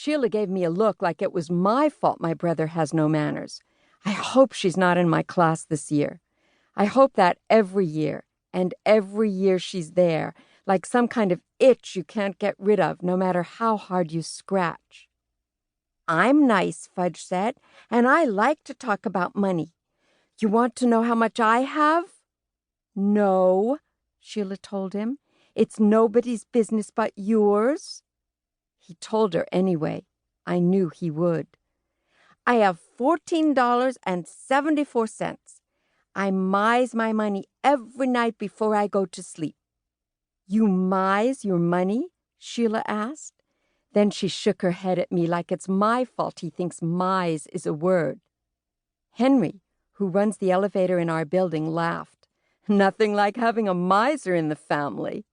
Sheila gave me a look like it was my fault my brother has no manners. I hope she's not in my class this year. I hope that every year, and every year she's there, like some kind of itch you can't get rid of, no matter how hard you scratch. I'm nice, Fudge said, and I like to talk about money. You want to know how much I have? No, Sheila told him. It's nobody's business but yours. He told her anyway. I knew he would. I have $14.74. I mize my money every night before I go to sleep. You mize your money? Sheila asked. Then she shook her head at me like it's my fault he thinks mize is a word. Henry, who runs the elevator in our building, laughed. Nothing like having a miser in the family.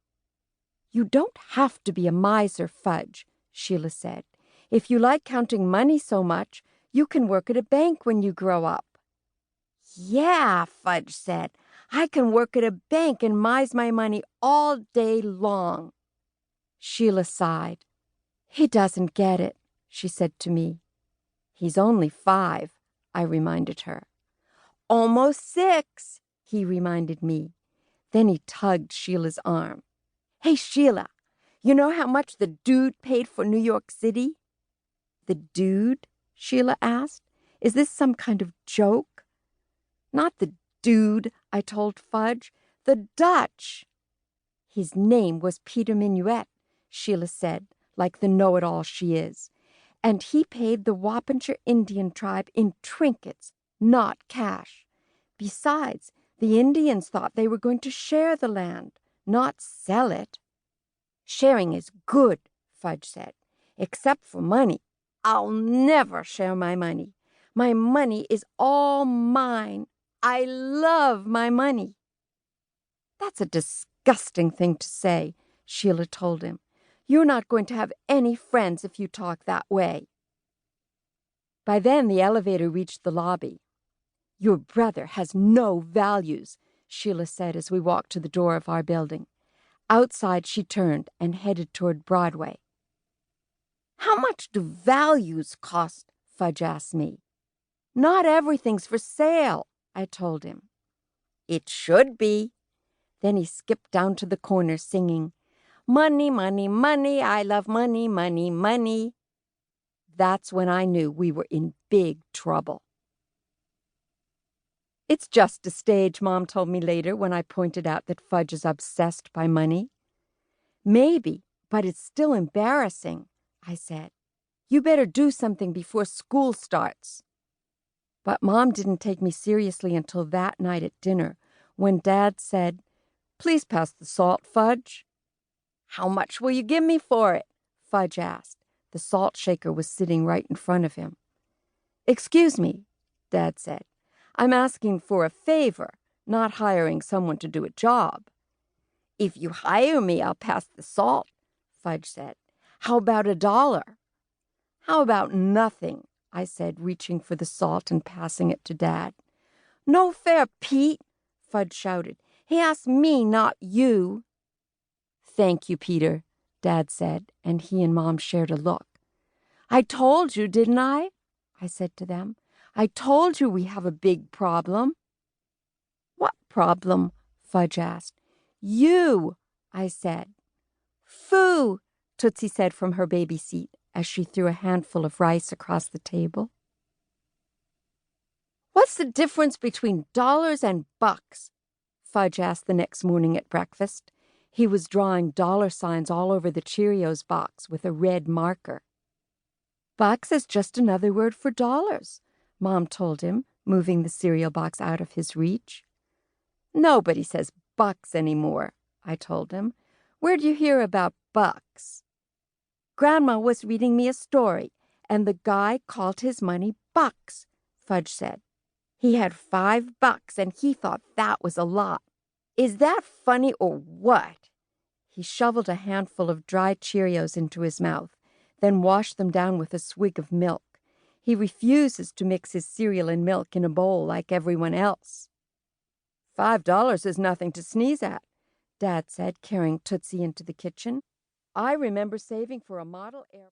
You don't have to be a miser, Fudge, Sheila said. If you like counting money so much, you can work at a bank when you grow up. Yeah, Fudge said. I can work at a bank and mize my money all day long. Sheila sighed. He doesn't get it, she said to me. He's only 5, I reminded her. Almost 6, he reminded me. Then he tugged Sheila's arm. Hey, Sheila, you know how much the dude paid for New York City? The dude? Sheila asked. Is this some kind of joke? Not the dude, I told Fudge. The Dutch. His name was Peter Minuet, Sheila said, like the know-it-all she is. And he paid the Wappinger Indian tribe in trinkets, not cash. Besides, the Indians thought they were going to share the land, not sell it. Sharing is good, Fudge said, except for money. I'll never share my money. My money is all mine. I love my money. That's a disgusting thing to say, Sheila told him. You're not going to have any friends if you talk that way. By then, the elevator reached the lobby. Your brother has no values, Sheila said as we walked to the door of our building. Outside, she turned and headed toward Broadway. How much do values cost? Fudge asked me. Not everything's for sale, I told him. It should be. Then he skipped down to the corner singing, Money, money, money, I love money, money, money. That's when I knew we were in big trouble. It's just a stage, Mom told me later when I pointed out that Fudge is obsessed by money. Maybe, but it's still embarrassing, I said. You better do something before school starts. But Mom didn't take me seriously until that night at dinner, when Dad said, Please pass the salt, Fudge. How much will you give me for it? Fudge asked. The salt shaker was sitting right in front of him. Excuse me, Dad said. I'm asking for a favor, not hiring someone to do a job. If you hire me, I'll pass the salt, Fudge said. How about $1? How about nothing? I said, reaching for the salt and passing it to Dad. No fair, Pete, Fudge shouted. He asked me, not you. Thank you, Peter, Dad said, and he and Mom shared a look. I told you, didn't I? I said to them. I told you we have a big problem. What problem? Fudge asked. You, I said. Phoo, Tootsie said from her baby seat as she threw a handful of rice across the table. What's the difference between dollars and bucks? Fudge asked the next morning at breakfast. He was drawing $signs all over the Cheerios box with a red marker. Bucks is just another word for dollars, Mom told him, moving the cereal box out of his reach. Nobody says bucks anymore, I told him. Where'd you hear about bucks? Grandma was reading me a story, and the guy called his money bucks, Fudge said. He had $5, and he thought that was a lot. Is that funny or what? He shoveled a handful of dry Cheerios into his mouth, then washed them down with a swig of milk. He refuses to mix his cereal and milk in a bowl like everyone else. $5 is nothing to sneeze at, Dad said, carrying Tootsie into the kitchen. I remember saving for a model airplane.